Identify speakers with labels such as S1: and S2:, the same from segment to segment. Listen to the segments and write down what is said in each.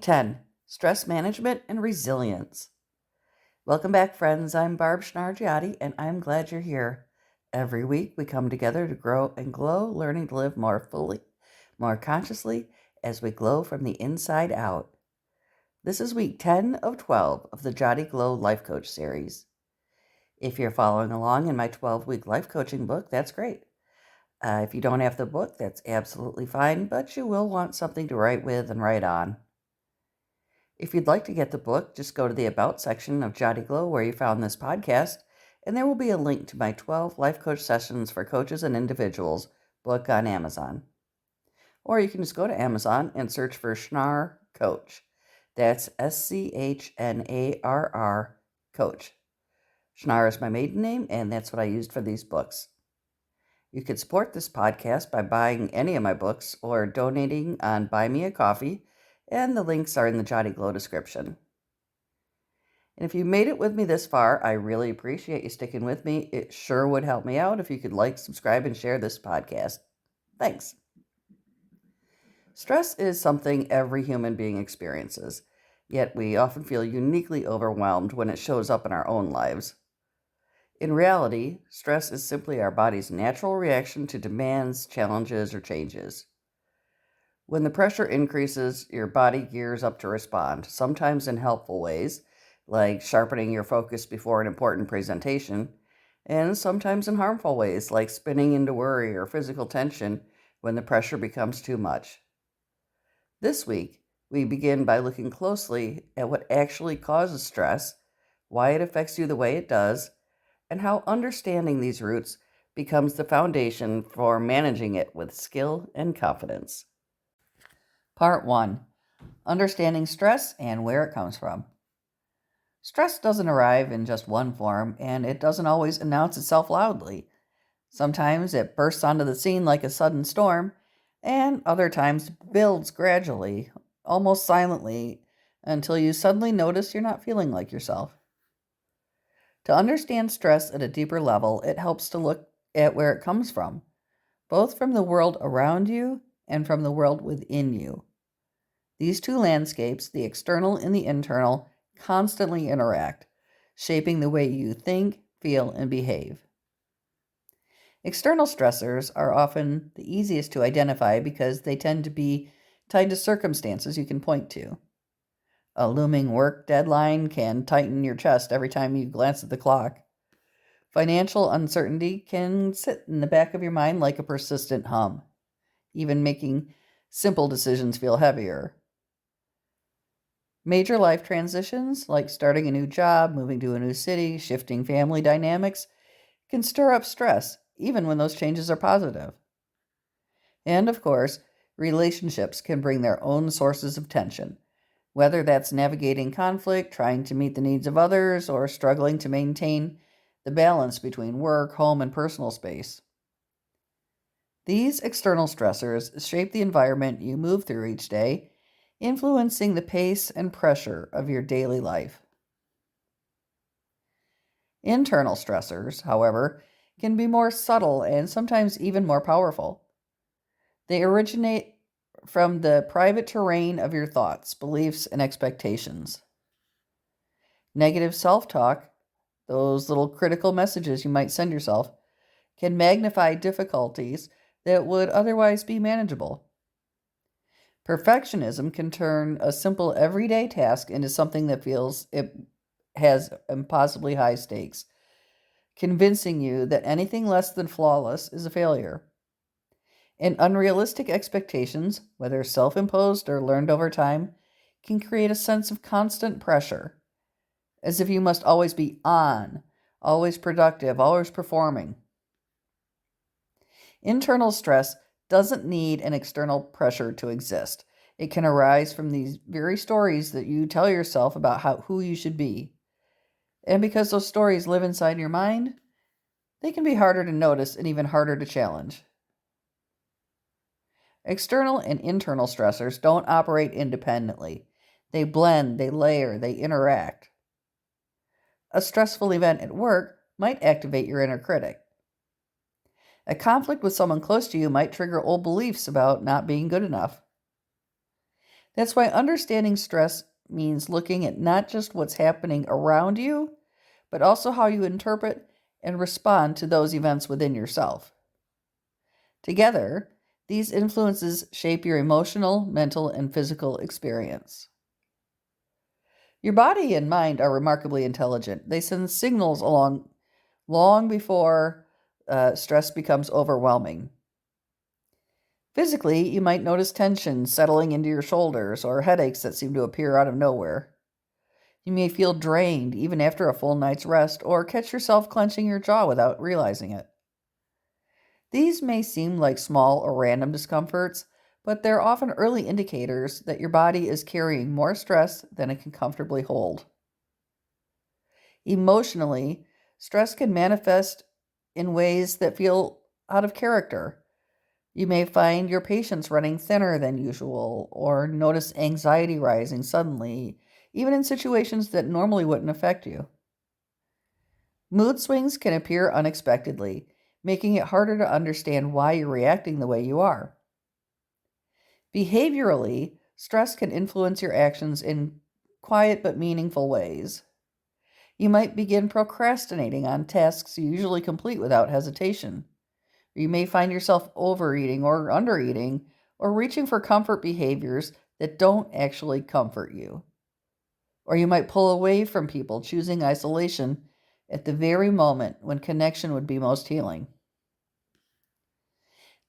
S1: 10, Stress Management and Resilience. Welcome back, friends. I'm Barbara Schnarr, Giatti, and I'm glad you're here. Every week, we come together to grow and glow, learning to live more fully, more consciously, as we glow from the inside out. This is week 10 of 12 of the Giatti Glow Life Coach series. If you're following along in my 12-week life coaching book, that's great. If you don't have the book, that's absolutely fine, but you will want something to write with and write on. If you'd like to get the book, just go to the About section of Giatti Glow where you found this podcast, and there will be a link to my 12 life coach sessions for coaches and individuals book on Amazon. Or you can just go to Amazon and search for Schnarr Coach. That's Schnarr Coach. Schnarr is my maiden name, and that's what I used for these books. You could support this podcast by buying any of my books or donating on Buy Me a Coffee, and the links are in the Giatti Glow description. And if you made it with me this far, I really appreciate you sticking with me. It sure would help me out if you could like, subscribe, and share this podcast. Thanks. Stress is something every human being experiences, yet we often feel uniquely overwhelmed when it shows up in our own lives. In reality, stress is simply our body's natural reaction to demands, challenges, or changes. When the pressure increases, your body gears up to respond, sometimes in helpful ways, like sharpening your focus before an important presentation, and sometimes in harmful ways, like spinning into worry or physical tension when the pressure becomes too much. This week, we begin by looking closely at what actually causes stress, why it affects you the way it does, and how understanding these roots becomes the foundation for managing it with skill and confidence. Part 1. Understanding stress and where it comes from. Stress doesn't arrive in just one form, and it doesn't always announce itself loudly. Sometimes it bursts onto the scene like a sudden storm, and other times builds gradually, almost silently, until you suddenly notice you're not feeling like yourself. To understand stress at a deeper level, it helps to look at where it comes from, both from the world around you and from the world within you. These two landscapes, the external and the internal, constantly interact, shaping the way you think, feel, and behave. External stressors are often the easiest to identify because they tend to be tied to circumstances you can point to. A looming work deadline can tighten your chest every time you glance at the clock. Financial uncertainty can sit in the back of your mind like a persistent hum, even making simple decisions feel heavier. Major life transitions, like starting a new job, moving to a new city, shifting family dynamics, can stir up stress, even when those changes are positive. And of course, relationships can bring their own sources of tension, whether that's navigating conflict, trying to meet the needs of others, or struggling to maintain the balance between work, home, and personal space. These external stressors shape the environment you move through each day, influencing the pace and pressure of your daily life. Internal stressors, however, can be more subtle and sometimes even more powerful. They originate from the private terrain of your thoughts, beliefs, and expectations. Negative self-talk, those little critical messages you might send yourself, can magnify difficulties that would otherwise be manageable. Perfectionism can turn a simple everyday task into something that feels it has impossibly high stakes, convincing you that anything less than flawless is a failure. And unrealistic expectations, whether self-imposed or learned over time, can create a sense of constant pressure, as if you must always be on, always productive, always performing. Internal stress doesn't need an external pressure to exist. It can arise from these very stories that you tell yourself about who you should be. And because those stories live inside your mind, they can be harder to notice and even harder to challenge. External and internal stressors don't operate independently. They blend, they layer, they interact. A stressful event at work might activate your inner critic. A conflict with someone close to you might trigger old beliefs about not being good enough. That's why understanding stress means looking at not just what's happening around you, but also how you interpret and respond to those events within yourself. Together, these influences shape your emotional, mental, and physical experience. Your body and mind are remarkably intelligent. They send signals along long before stress becomes overwhelming. Physically, you might notice tension settling into your shoulders or headaches that seem to appear out of nowhere. You may feel drained even after a full night's rest or catch yourself clenching your jaw without realizing it. These may seem like small or random discomforts, but they're often early indicators that your body is carrying more stress than it can comfortably hold. Emotionally, stress can manifest in ways that feel out of character. You may find your patience running thinner than usual, or notice anxiety rising suddenly, even in situations that normally wouldn't affect you. Mood swings can appear unexpectedly, making it harder to understand why you're reacting the way you are. Behaviorally, stress can influence your actions in quiet but meaningful ways. You might begin procrastinating on tasks you usually complete without hesitation. You may find yourself overeating or undereating or reaching for comfort behaviors that don't actually comfort you. Or you might pull away from people, choosing isolation at the very moment when connection would be most healing.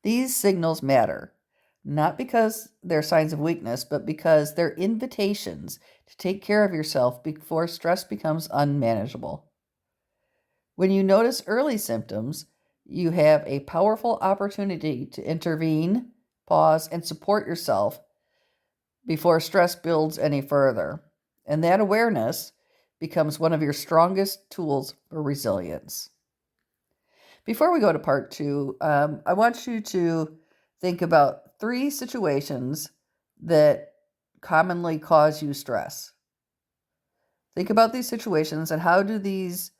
S1: These signals matter, not because they're signs of weakness, but because they're invitations to take care of yourself before stress becomes unmanageable. When you notice early symptoms, you have a powerful opportunity to intervene, pause, and support yourself before stress builds any further. And that awareness becomes one of your strongest tools for resilience. Before we go to part two, I want you to think about 3 situations that commonly cause you stress. Think about these situations and how do these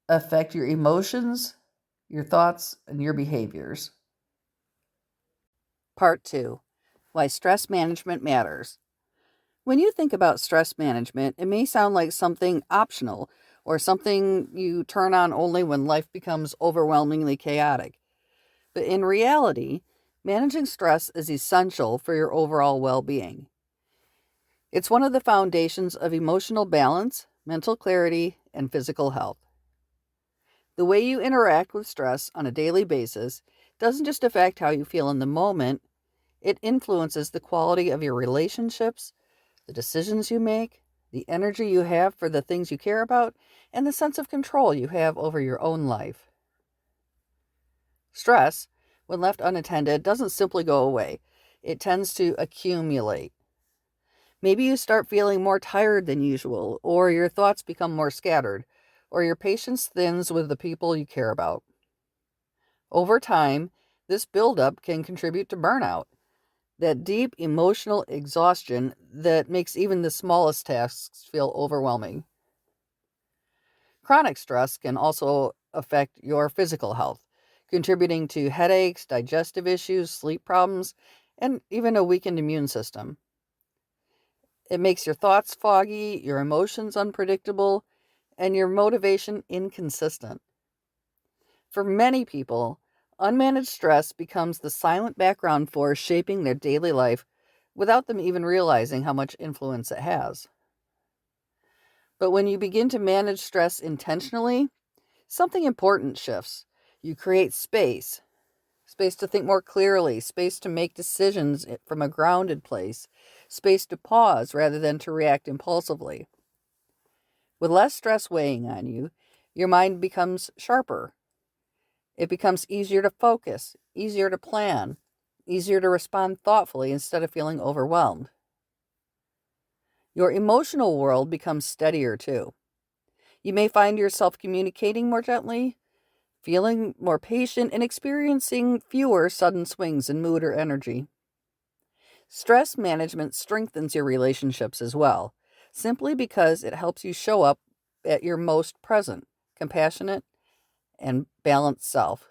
S1: affect your emotions, your thoughts, and your behaviors. Part 2. Why stress management matters. When you think about stress management, it may sound like something optional or something you turn on only when life becomes overwhelmingly chaotic. But in reality, managing stress is essential for your overall well-being. It's one of the foundations of emotional balance, mental clarity, and physical health. The way you interact with stress on a daily basis doesn't just affect how you feel in the moment, it influences the quality of your relationships, the decisions you make, the energy you have for the things you care about, and the sense of control you have over your own life. Stress, when left unattended, doesn't simply go away. It tends to accumulate. Maybe you start feeling more tired than usual, or your thoughts become more scattered, or your patience thins with the people you care about. Over time, this buildup can contribute to burnout, that deep emotional exhaustion that makes even the smallest tasks feel overwhelming. Chronic stress can also affect your physical health, contributing to headaches, digestive issues, sleep problems, and even a weakened immune system. It makes your thoughts foggy, your emotions unpredictable, and your motivation inconsistent. For many people, unmanaged stress becomes the silent background force shaping their daily life without them even realizing how much influence it has. But when you begin to manage stress intentionally, something important shifts. You create space to think more clearly, space to make decisions from a grounded place, space to pause rather than to react impulsively. With less stress weighing on you, your mind becomes sharper. It becomes easier to focus, easier to plan, easier to respond thoughtfully instead of feeling overwhelmed. Your emotional world becomes steadier too. You may find yourself communicating more gently, feeling more patient, and experiencing fewer sudden swings in mood or energy. Stress management strengthens your relationships as well, simply because it helps you show up at your most present, compassionate, and balanced self.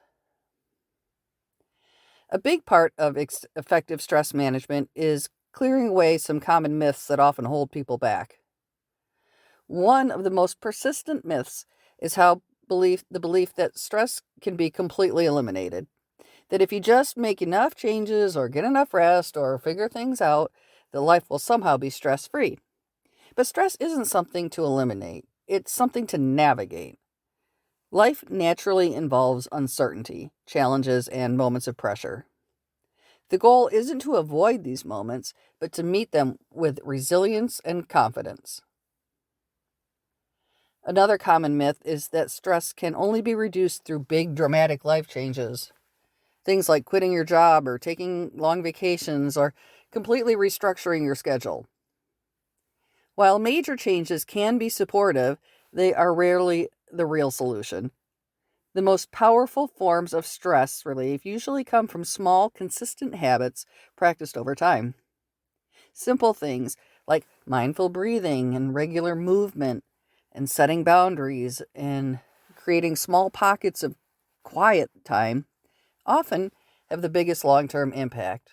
S1: A big part of effective stress management is clearing away some common myths that often hold people back. One of the most persistent myths is the belief that stress can be completely eliminated. That if you just make enough changes or get enough rest or figure things out, that life will somehow be stress-free. But stress isn't something to eliminate. It's something to navigate. Life naturally involves uncertainty, challenges, and moments of pressure. The goal isn't to avoid these moments, but to meet them with resilience and confidence. Another common myth is that stress can only be reduced through big, dramatic life changes. Things like quitting your job or taking long vacations or completely restructuring your schedule. While major changes can be supportive, they are rarely the real solution. The most powerful forms of stress relief usually come from small, consistent habits practiced over time. Simple things like mindful breathing and regular movement and setting boundaries and creating small pockets of quiet time often have the biggest long-term impact.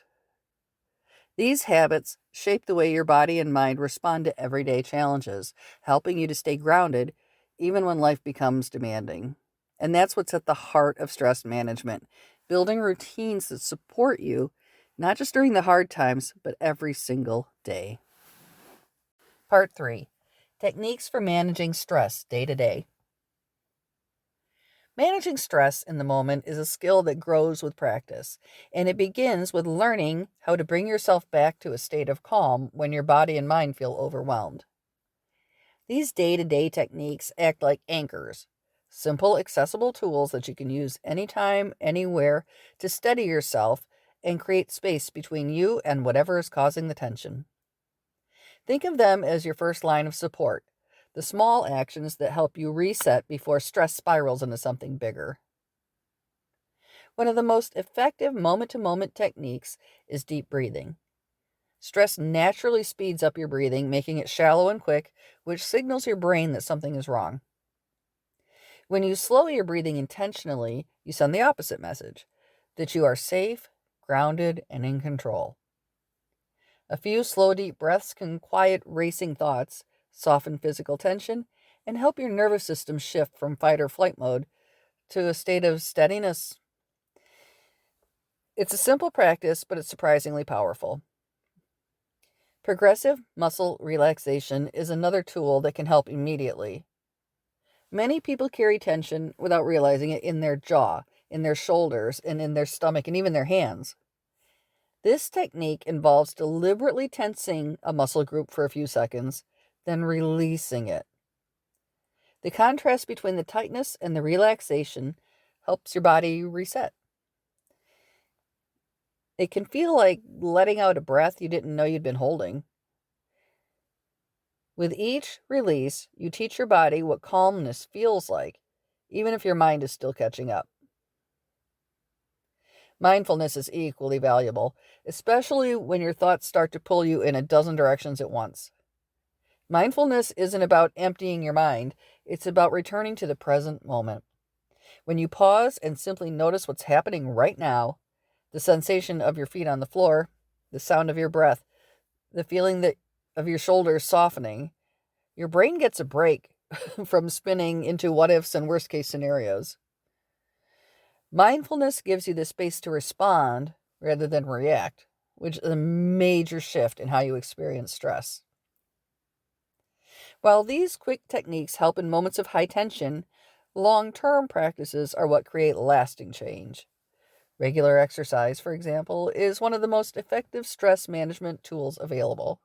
S1: These habits shape the way your body and mind respond to everyday challenges, helping you to stay grounded even when life becomes demanding. And that's what's at the heart of stress management, building routines that support you, not just during the hard times, but every single day. Part 3. Techniques for managing stress day to day. Managing stress in the moment is a skill that grows with practice, and it begins with learning how to bring yourself back to a state of calm when your body and mind feel overwhelmed. These day-to-day techniques act like anchors, simple, accessible tools that you can use anytime, anywhere to steady yourself and create space between you and whatever is causing the tension. Think of them as your first line of support, the small actions that help you reset before stress spirals into something bigger. One of the most effective moment-to-moment techniques is deep breathing. Stress naturally speeds up your breathing, making it shallow and quick, which signals your brain that something is wrong. When you slow your breathing intentionally, you send the opposite message, that you are safe, grounded, and in control. A few slow, deep breaths can quiet racing thoughts, soften physical tension, and help your nervous system shift from fight or flight mode to a state of steadiness. It's a simple practice, but it's surprisingly powerful. Progressive muscle relaxation is another tool that can help immediately. Many people carry tension without realizing it in their jaw, in their shoulders, and in their stomach, and even their hands. This technique involves deliberately tensing a muscle group for a few seconds, then releasing it. The contrast between the tightness and the relaxation helps your body reset. It can feel like letting out a breath you didn't know you'd been holding. With each release, you teach your body what calmness feels like, even if your mind is still catching up. Mindfulness is equally valuable, especially when your thoughts start to pull you in a dozen directions at once. Mindfulness isn't about emptying your mind, it's about returning to the present moment. When you pause and simply notice what's happening right now, the sensation of your feet on the floor, the sound of your breath, the feeling of your shoulders softening, your brain gets a break from spinning into what ifs and worst case scenarios. Mindfulness gives you the space to respond rather than react, which is a major shift in how you experience stress. While these quick techniques help in moments of high tension, long-term practices are what create lasting change. Regular exercise, for example, is one of the most effective stress management tools available.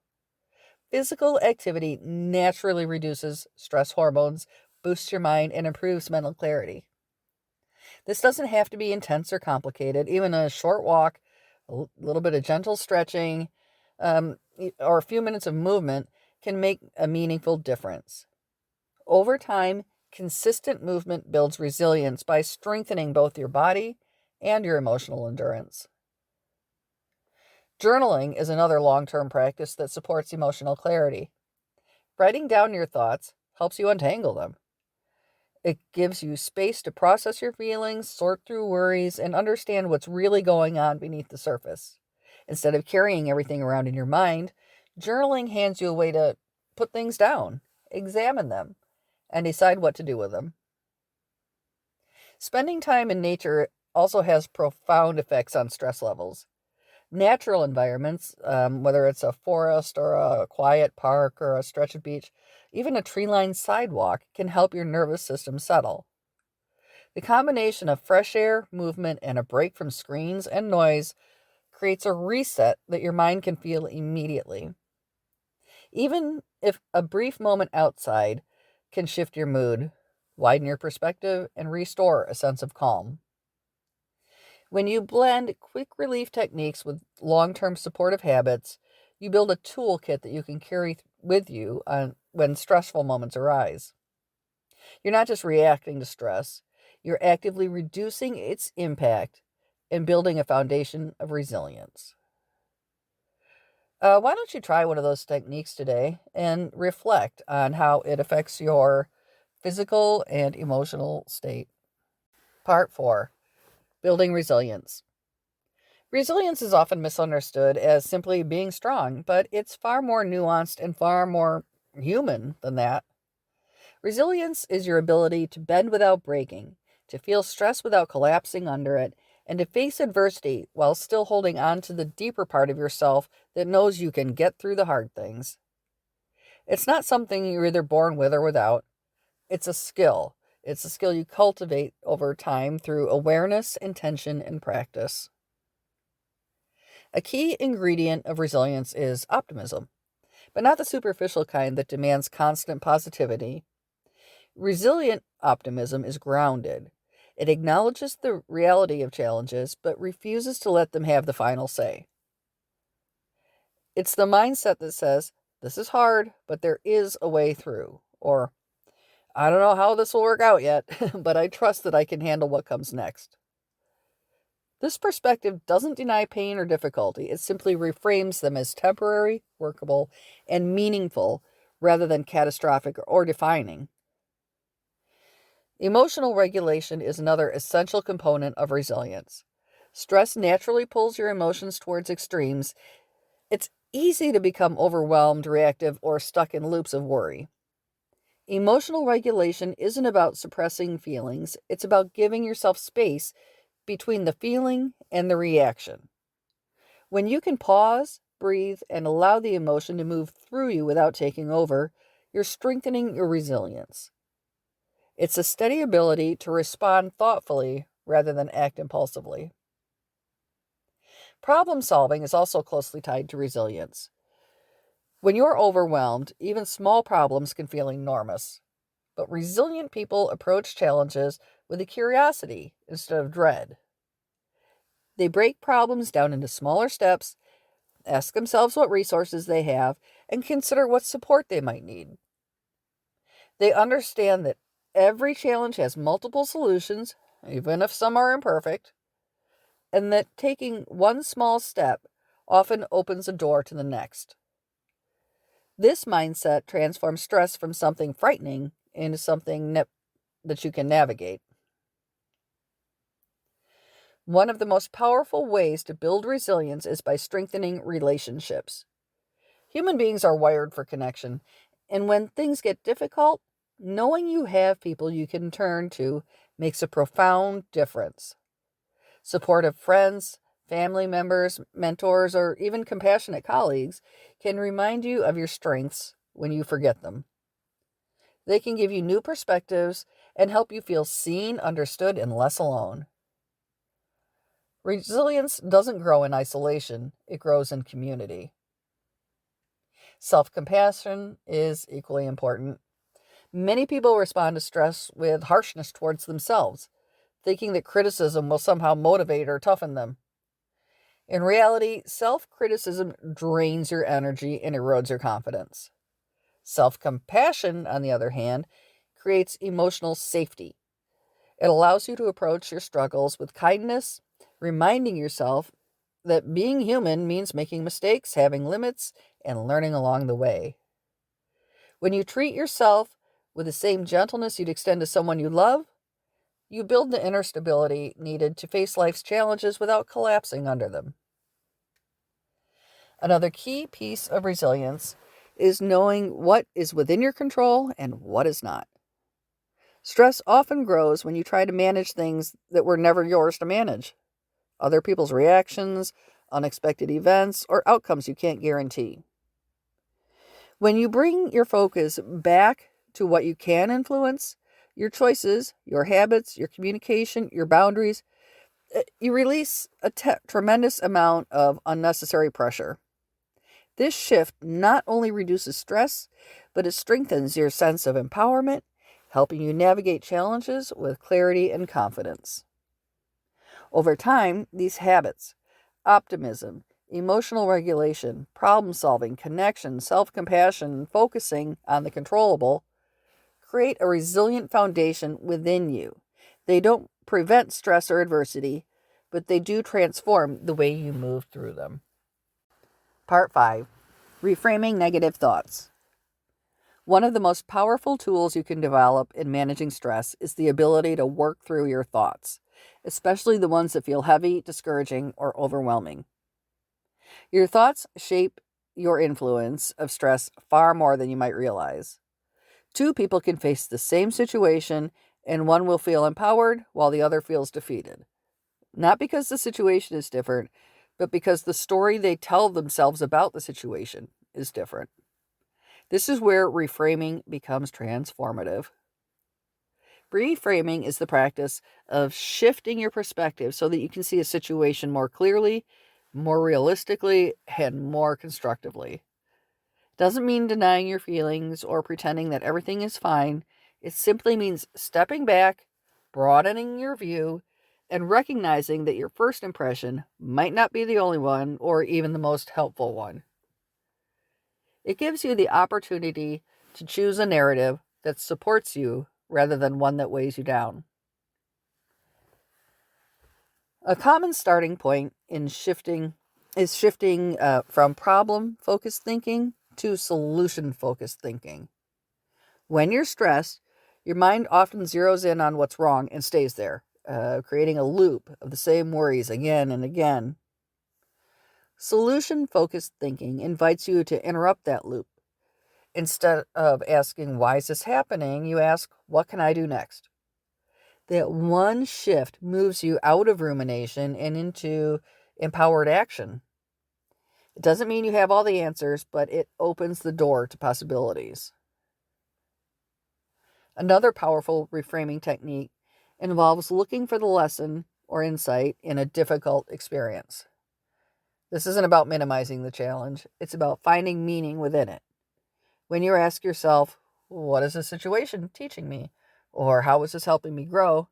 S1: Physical activity naturally reduces stress hormones, boosts your mind, and improves mental clarity. This doesn't have to be intense or complicated. Even a short walk, a little bit of gentle stretching, or a few minutes of movement can make a meaningful difference. Over time, consistent movement builds resilience by strengthening both your body and your emotional endurance. Journaling is another long-term practice that supports emotional clarity. Writing down your thoughts helps you untangle them. It gives you space to process your feelings, sort through worries, and understand what's really going on beneath the surface. Instead of carrying everything around in your mind, journaling hands you a way to put things down, examine them, and decide what to do with them. Spending time in nature also has profound effects on stress levels. Natural environments, whether it's a forest or a quiet park or a stretch of beach, even a tree-lined sidewalk, can help your nervous system settle. The combination of fresh air, movement, and a break from screens and noise creates a reset that your mind can feel immediately. Even if a brief moment outside can shift your mood, widen your perspective, and restore a sense of calm. When you blend quick relief techniques with long-term supportive habits, you build a toolkit that you can carry with you when stressful moments arise. You're not just reacting to stress, you're actively reducing its impact and building a foundation of resilience. Why don't you try one of those techniques today and reflect on how it affects your physical and emotional state? Part 4. Building resilience. Resilience is often misunderstood as simply being strong, but it's far more nuanced and far more human than that. Resilience is your ability to bend without breaking, to feel stress without collapsing under it, and to face adversity while still holding on to the deeper part of yourself that knows you can get through the hard things. It's not something you're either born with or without. It's a skill. It's a skill you cultivate over time through awareness, intention, and practice. A key ingredient of resilience is optimism, but not the superficial kind that demands constant positivity. Resilient optimism is grounded. It acknowledges the reality of challenges, but refuses to let them have the final say. It's the mindset that says, this is hard, but there is a way through. Or, I don't know how this will work out yet, but I trust that I can handle what comes next. This perspective doesn't deny pain or difficulty. It simply reframes them as temporary, workable, and meaningful rather than catastrophic or defining. Emotional regulation is another essential component of resilience. Stress naturally pulls your emotions towards extremes. It's easy to become overwhelmed, reactive, or stuck in loops of worry. Emotional regulation isn't about suppressing feelings. It's about giving yourself space between the feeling and the reaction. When you can pause, breathe, and allow the emotion to move through you without taking over, you're strengthening your resilience. It's a steady ability to respond thoughtfully rather than act impulsively. Problem solving is also closely tied to resilience. When you're overwhelmed, even small problems can feel enormous. But resilient people approach challenges with a curiosity instead of dread. They break problems down into smaller steps, ask themselves what resources they have, and consider what support they might need. They understand that every challenge has multiple solutions, even if some are imperfect, and that taking one small step often opens a door to the next. This mindset transforms stress from something frightening into something that you can navigate. One of the most powerful ways to build resilience is by strengthening relationships. Human beings are wired for connection, and when things get difficult, knowing you have people you can turn to makes a profound difference. Supportive friends, family members, mentors, or even compassionate colleagues can remind you of your strengths when you forget them. They can give you new perspectives and help you feel seen, understood, and less alone. Resilience doesn't grow in isolation, it grows in community. Self-compassion is equally important. Many people respond to stress with harshness towards themselves, thinking that criticism will somehow motivate or toughen them. In reality, self-criticism drains your energy and erodes your confidence. Self-compassion, on the other hand, creates emotional safety. It allows you to approach your struggles with kindness, reminding yourself that being human means making mistakes, having limits, and learning along the way. When you treat yourself with the same gentleness you'd extend to someone you love, you build the inner stability needed to face life's challenges without collapsing under them. Another key piece of resilience is knowing what is within your control and what is not. Stress often grows when you try to manage things that were never yours to manage. Other people's reactions, unexpected events, or outcomes you can't guarantee. When you bring your focus back to what you can influence, your choices, your habits, your communication, your boundaries, you release a tremendous amount of unnecessary pressure. This shift not only reduces stress, but it strengthens your sense of empowerment, helping you navigate challenges with clarity and confidence. Over time, these habits, optimism, emotional regulation, problem solving, connection, self compassion, focusing on the controllable, create a resilient foundation within you. They don't prevent stress or adversity, but they do transform the way you move through them. Part 5. Reframing negative thoughts. One of the most powerful tools you can develop in managing stress is the ability to work through your thoughts, especially the ones that feel heavy, discouraging, or overwhelming. Your thoughts shape your influence of stress far more than you might realize. Two people can face the same situation, and one will feel empowered while the other feels defeated. Not because the situation is different, but because the story they tell themselves about the situation is different. This is where reframing becomes transformative. Reframing is the practice of shifting your perspective so that you can see a situation more clearly, more realistically, and more constructively. It doesn't mean denying your feelings or pretending that everything is fine. It simply means stepping back, broadening your view, and recognizing that your first impression might not be the only one or even the most helpful one. It gives you the opportunity to choose a narrative that supports you rather than one that weighs you down. A common starting point in shifting from problem-focused thinking to solution-focused thinking. When you're stressed, your mind often zeroes in on what's wrong and stays there, creating a loop of the same worries again and again. Solution-focused thinking invites you to interrupt that loop. Instead of asking, why is this happening? You ask, what can I do next? That one shift moves you out of rumination and into empowered action. It doesn't mean you have all the answers, but it opens the door to possibilities. Another powerful reframing technique involves looking for the lesson or insight in a difficult experience. This isn't about minimizing the challenge. It's about finding meaning within it. When you ask yourself, what is this situation teaching me? Or how is this helping me grow?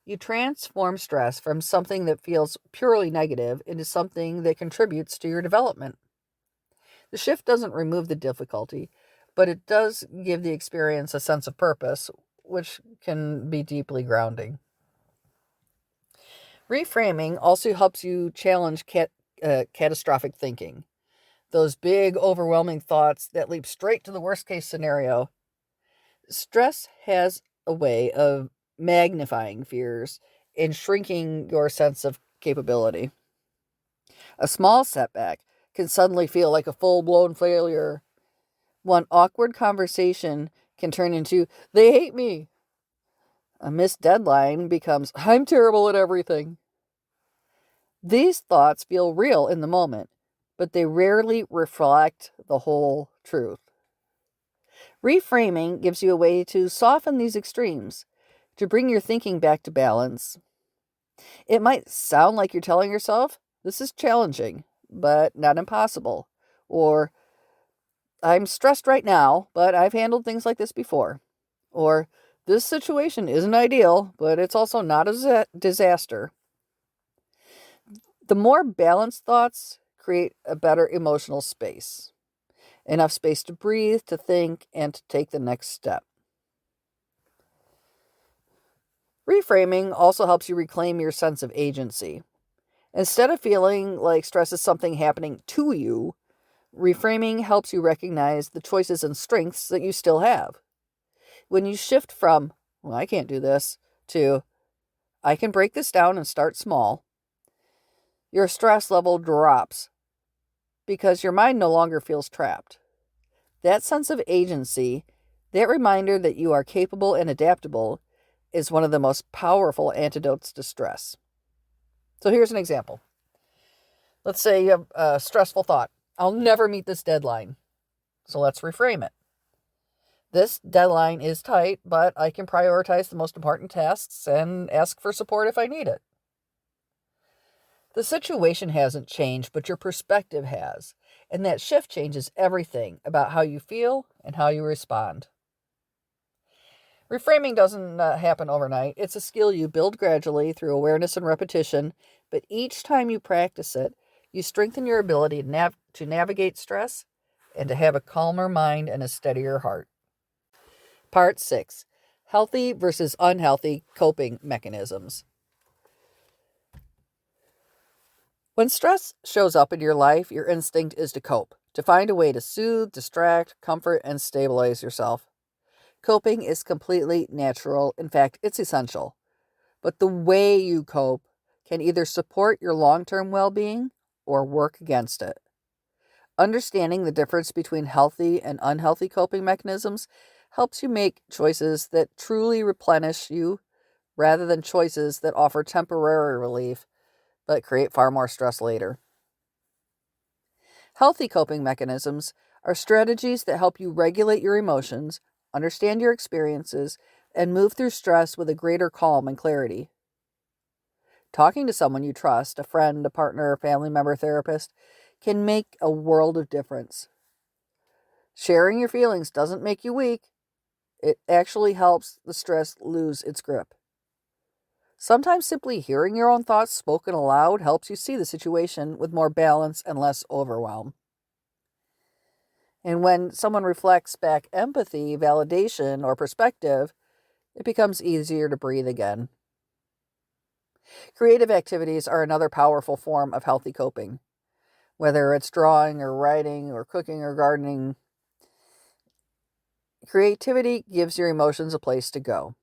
S1: You transform stress from something that feels purely negative into something that contributes to your development. The shift doesn't remove the difficulty, but it does give the experience a sense of purpose, which can be deeply grounding. Reframing also helps you challenge catastrophic thinking. Those big, overwhelming thoughts that leap straight to the worst case scenario. Stress has a way of magnifying fears and shrinking your sense of capability. A small setback can suddenly feel like a full-blown failure. One awkward conversation can turn into, they hate me. A missed deadline becomes, I'm terrible at everything. These thoughts feel real in the moment, but they rarely reflect the whole truth. Reframing gives you a way to soften these extremes, to bring your thinking back to balance. It might sound like you're telling yourself, this is challenging, but not impossible. Or, I'm stressed right now, but I've handled things like this before. Or, this situation isn't ideal, but it's also not a disaster. The more balanced thoughts create a better emotional space. Enough space to breathe, to think, and to take the next step. Reframing also helps you reclaim your sense of agency. Instead of feeling like stress is something happening to you, reframing helps you recognize the choices and strengths that you still have. When you shift from, well, I can't do this, to, I can break this down and start small, your stress level drops because your mind no longer feels trapped. That sense of agency, that reminder that you are capable and adaptable, is one of the most powerful antidotes to stress. So here's an example. Let's say you have a stressful thought. I'll never meet this deadline. So let's reframe it. This deadline is tight, but I can prioritize the most important tasks and ask for support if I need it. The situation hasn't changed, but your perspective has. And that shift changes everything about how you feel and how you respond. Reframing doesn't happen overnight. It's a skill you build gradually through awareness and repetition, but each time you practice it, you strengthen your ability to navigate stress and to have a calmer mind and a steadier heart. Part 6. Healthy versus unhealthy coping mechanisms. When stress shows up in your life, your instinct is to cope, to find a way to soothe, distract, comfort, and stabilize yourself. Coping is completely natural. In fact, it's essential. But the way you cope can either support your long-term well-being or work against it. Understanding the difference between healthy and unhealthy coping mechanisms helps you make choices that truly replenish you rather than choices that offer temporary relief but create far more stress later. Healthy coping mechanisms are strategies that help you regulate your emotions, understand your experiences, and move through stress with a greater calm and clarity. Talking to someone you trust, a friend, a partner, a family member, therapist, can make a world of difference. Sharing your feelings doesn't make you weak. It actually helps the stress lose its grip. Sometimes simply hearing your own thoughts spoken aloud helps you see the situation with more balance and less overwhelm. And when someone reflects back empathy, validation, or perspective, it becomes easier to breathe again. Creative activities are another powerful form of healthy coping. Whether it's drawing or writing or cooking or gardening, creativity gives your emotions a place to go.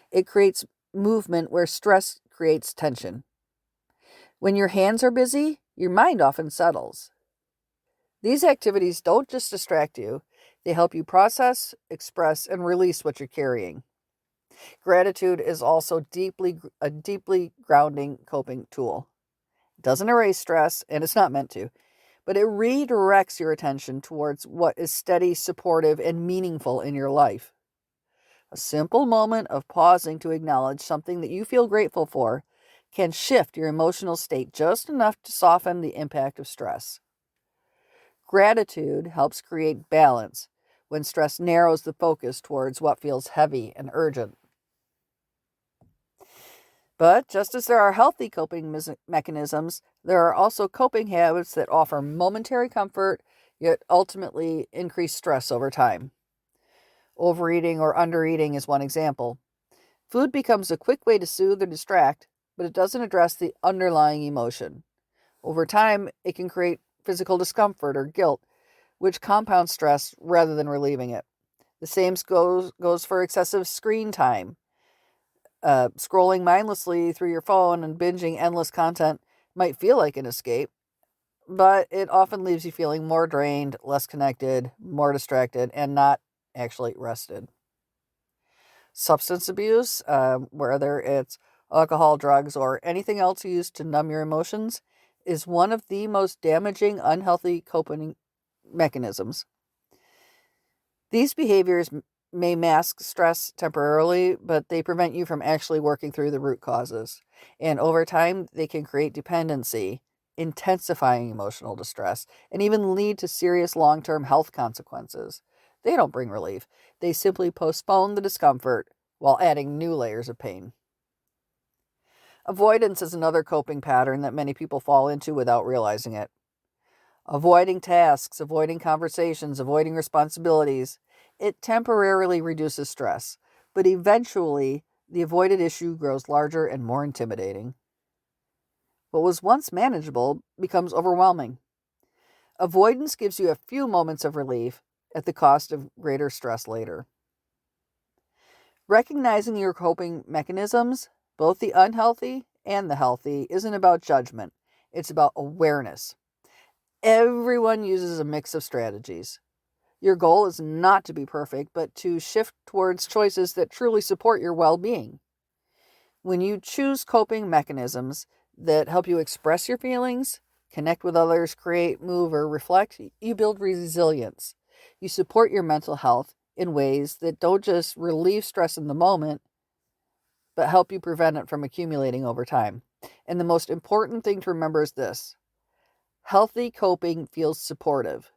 S1: It creates movement where stress creates tension. When your hands are busy, your mind often settles. These activities don't just distract you, they help you process, express, and release what you're carrying. Gratitude is also a deeply grounding coping tool. It doesn't erase stress, and it's not meant to, but it redirects your attention towards what is steady, supportive, and meaningful in your life. A simple moment of pausing to acknowledge something that you feel grateful for can shift your emotional state just enough to soften the impact of stress. Gratitude helps create balance when stress narrows the focus towards what feels heavy and urgent. But just as there are healthy coping mechanisms, there are also coping habits that offer momentary comfort, yet ultimately increase stress over time. Overeating or undereating is one example. Food becomes a quick way to soothe or distract, but it doesn't address the underlying emotion. Over time, it can create physical discomfort or guilt, which compounds stress rather than relieving it. The same goes for excessive screen time. Scrolling mindlessly through your phone and binging endless content might feel like an escape, but it often leaves you feeling more drained, less connected, more distracted, and not actually rested. Substance abuse, whether it's alcohol, drugs, or anything else used to numb your emotions, is one of the most damaging, unhealthy coping mechanisms. These behaviors may mask stress temporarily, but they prevent you from actually working through the root causes. And over time, they can create dependency, intensifying emotional distress, and even lead to serious long-term health consequences. They don't bring relief. They simply postpone the discomfort while adding new layers of pain. Avoidance is another coping pattern that many people fall into without realizing it. Avoiding tasks, avoiding conversations, avoiding responsibilities, it temporarily reduces stress, but eventually the avoided issue grows larger and more intimidating. What was once manageable becomes overwhelming. Avoidance gives you a few moments of relief at the cost of greater stress later. Recognizing your coping mechanisms, both the unhealthy and the healthy, isn't about judgment. It's about awareness. Everyone uses a mix of strategies. Your goal is not to be perfect, but to shift towards choices that truly support your well-being. When you choose coping mechanisms that help you express your feelings, connect with others, create, move, or reflect, you build resilience. You support your mental health in ways that don't just relieve stress in the moment, but help you prevent it from accumulating over time. And the most important thing to remember is this: healthy coping feels supportive.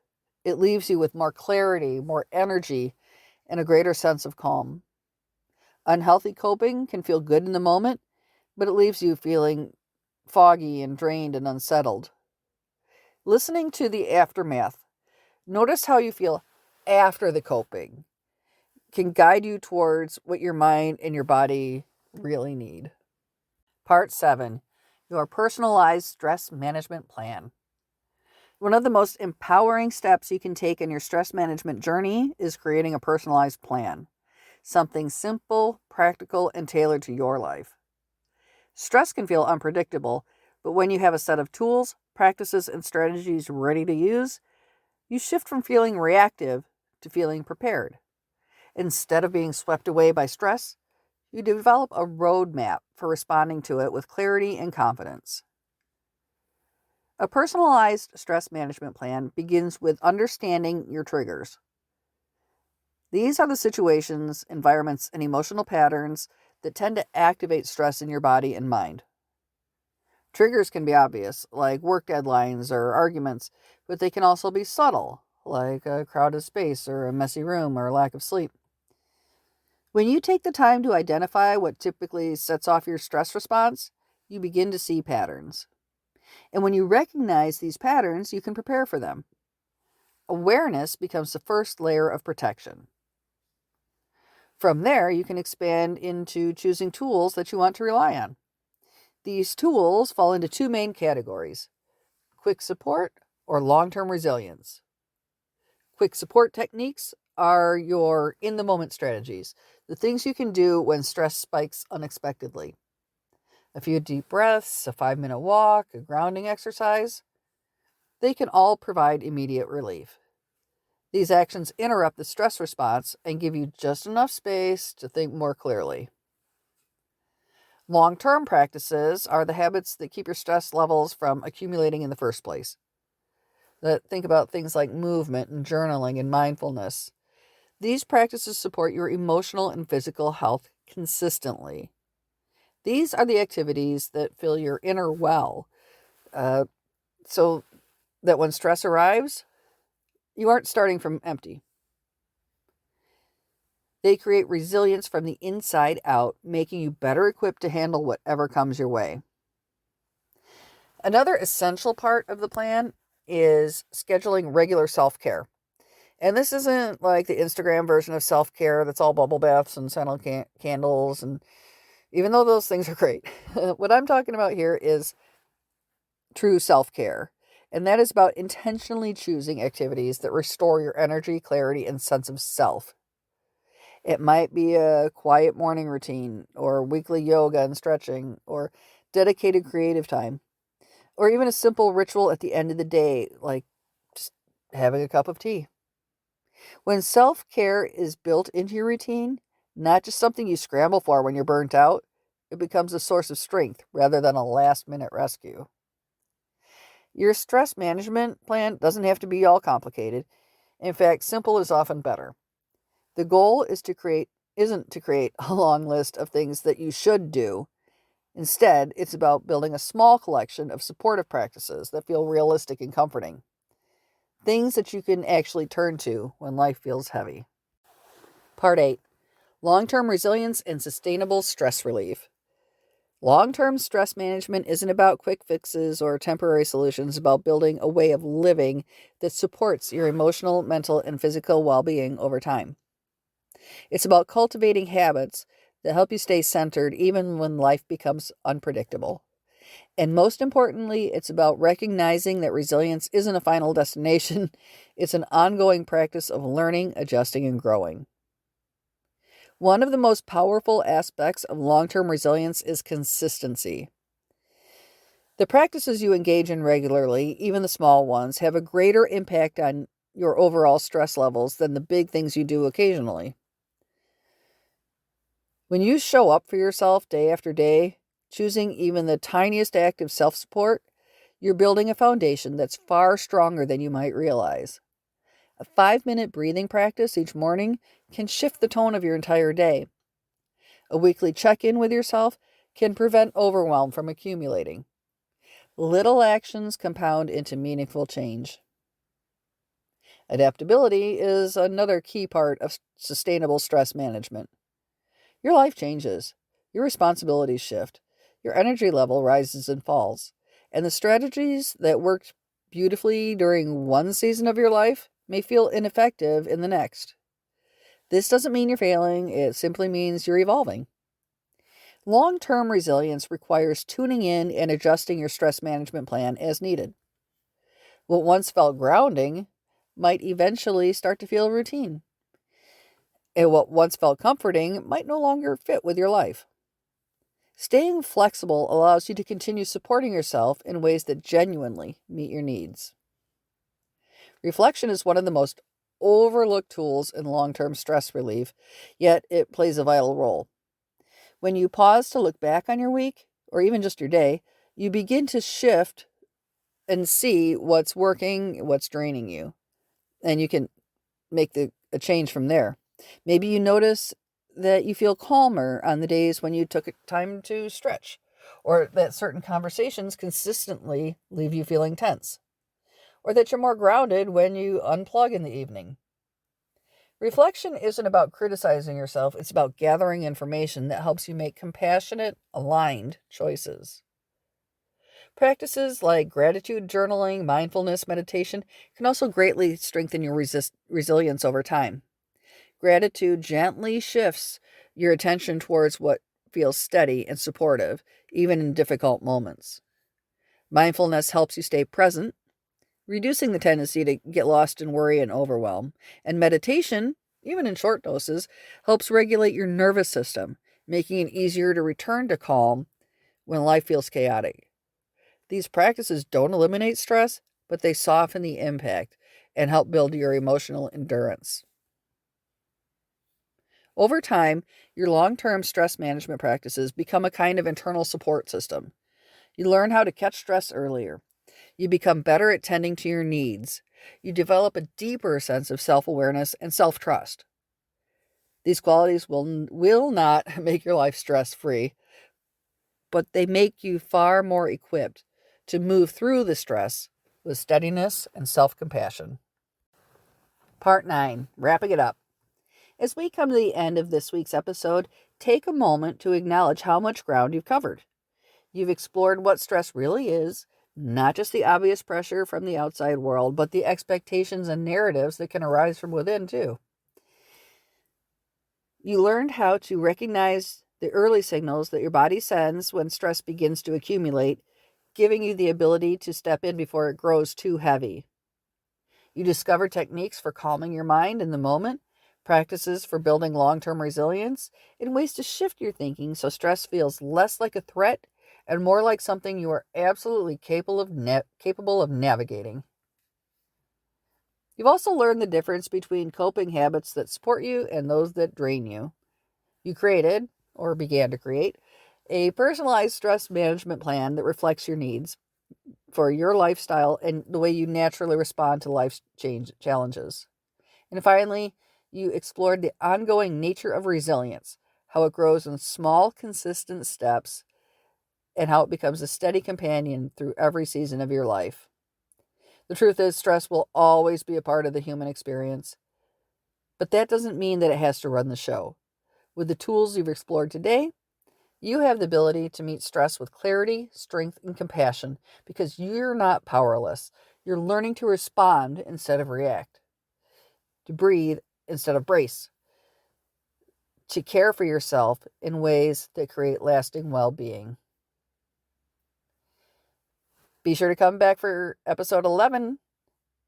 S1: It leaves you with more clarity, more energy, and a greater sense of calm. Unhealthy coping can feel good in the moment, but it leaves you feeling foggy and drained and unsettled. Listening to the aftermath, notice how you feel after the coping can guide you towards what your mind and your body really need. Part 7, your personalized stress management plan. One of the most empowering steps you can take in your stress management journey is creating a personalized plan. Something simple, practical, and tailored to your life. Stress can feel unpredictable, but when you have a set of tools, practices, and strategies ready to use, you shift from feeling reactive to feeling prepared. Instead of being swept away by stress, you develop a roadmap for responding to it with clarity and confidence. A personalized stress management plan begins with understanding your triggers. These are the situations, environments, and emotional patterns that tend to activate stress in your body and mind. Triggers can be obvious, like work deadlines or arguments, but they can also be subtle, like a crowded space or a messy room or lack of sleep. When you take the time to identify what typically sets off your stress response, you begin to see patterns. And when you recognize these patterns, you can prepare for them. Awareness becomes the first layer of protection. From there, you can expand into choosing tools that you want to rely on. These tools fall into two main categories: quick support or long-term resilience. Quick support techniques are your in-the-moment strategies, the things you can do when stress spikes unexpectedly. A few deep breaths, a 5-minute walk, a grounding exercise, they can all provide immediate relief. These actions interrupt the stress response and give you just enough space to think more clearly. Long-term practices are the habits that keep your stress levels from accumulating in the first place. Think about things like movement and journaling and mindfulness. These practices support your emotional and physical health consistently. These are the activities that fill your inner well, so that when stress arrives, you aren't starting from empty. They create resilience from the inside out, making you better equipped to handle whatever comes your way. Another essential part of the plan is scheduling regular self-care. And this isn't like the Instagram version of self-care that's all bubble baths and scented candles, and even though those things are great, what I'm talking about here is true self-care. And that is about intentionally choosing activities that restore your energy, clarity, and sense of self. It might be a quiet morning routine, or weekly yoga and stretching, or dedicated creative time, or even a simple ritual at the end of the day, like just having a cup of tea. When self-care is built into your routine, not just something you scramble for when you're burnt out, it becomes a source of strength rather than a last-minute rescue. Your stress management plan doesn't have to be all complicated. In fact, simple is often better. The goal isn't to create a long list of things that you should do. Instead, it's about building a small collection of supportive practices that feel realistic and comforting. Things that you can actually turn to when life feels heavy. Part 8. Long-term resilience and sustainable stress relief. Long-term stress management isn't about quick fixes or temporary solutions. It's about building a way of living that supports your emotional, mental, and physical well-being over time. It's about cultivating habits that help you stay centered even when life becomes unpredictable. And most importantly, it's about recognizing that resilience isn't a final destination. It's an ongoing practice of learning, adjusting, and growing. One of the most powerful aspects of long-term resilience is consistency. The practices you engage in regularly, even the small ones, have a greater impact on your overall stress levels than the big things you do occasionally. When you show up for yourself day after day, choosing even the tiniest act of self-support, you're building a foundation that's far stronger than you might realize. A 5-minute breathing practice each morning can shift the tone of your entire day. A weekly check-in with yourself can prevent overwhelm from accumulating. Little actions compound into meaningful change. Adaptability is another key part of sustainable stress management. Your life changes, your responsibilities shift, your energy level rises and falls, and the strategies that worked beautifully during one season of your life may feel ineffective in the next. This doesn't mean you're failing, it simply means you're evolving. Long-term resilience requires tuning in and adjusting your stress management plan as needed. What once felt grounding might eventually start to feel routine, and what once felt comforting might no longer fit with your life. Staying flexible allows you to continue supporting yourself in ways that genuinely meet your needs. Reflection is one of the most overlooked tools in long-term stress relief, yet it plays a vital role. When you pause to look back on your week, or even just your day, you begin to shift and see what's working, what's draining you, and you can make a change from there. Maybe you notice that you feel calmer on the days when you took time to stretch, or that certain conversations consistently leave you feeling tense, or that you're more grounded when you unplug in the evening. Reflection isn't about criticizing yourself, it's about gathering information that helps you make compassionate, aligned choices. Practices like gratitude journaling, mindfulness meditation can also greatly strengthen your resilience over time. Gratitude gently shifts your attention towards what feels steady and supportive, even in difficult moments. Mindfulness helps you stay present, reducing the tendency to get lost in worry and overwhelm. And meditation, even in short doses, helps regulate your nervous system, making it easier to return to calm when life feels chaotic. These practices don't eliminate stress, but they soften the impact and help build your emotional endurance. Over time, your long-term stress management practices become a kind of internal support system. You learn how to catch stress earlier. You become better at tending to your needs. You develop a deeper sense of self-awareness and self-trust. These qualities will not make your life stress-free, but they make you far more equipped to move through the stress with steadiness and self-compassion. Part 9, wrapping it up. As we come to the end of this week's episode, take a moment to acknowledge how much ground you've covered. You've explored what stress really is, not just the obvious pressure from the outside world, but the expectations and narratives that can arise from within, too. You learned how to recognize the early signals that your body sends when stress begins to accumulate, giving you the ability to step in before it grows too heavy. You discovered techniques for calming your mind in the moment, practices for building long-term resilience, and ways to shift your thinking so stress feels less like a threat and more like something you are absolutely capable of navigating. You've also learned the difference between coping habits that support you and those that drain you. You created, or began to create, a personalized stress management plan that reflects your needs for your lifestyle and the way you naturally respond to life's challenges. And finally, you explored the ongoing nature of resilience, how it grows in small, consistent steps, and how it becomes a steady companion through every season of your life. The truth is, stress will always be a part of the human experience, but that doesn't mean that it has to run the show. With the tools you've explored today, you have the ability to meet stress with clarity, strength, and compassion because you're not powerless. You're learning to respond instead of react, to breathe instead of brace, to care for yourself in ways that create lasting well-being. Be sure to come back for episode 11,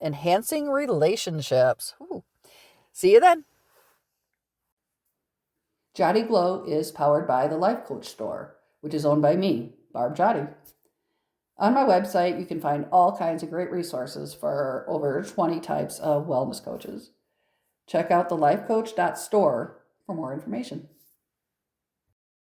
S1: Enhancing Relationships. Ooh. See you then. Giatti Glow is powered by the Life Coach Store, which is owned by me, Barb Giatti.
S2: On my website, you can find all kinds of great resources for over 20 types of wellness coaches. Check out thelifecoach.store for more information.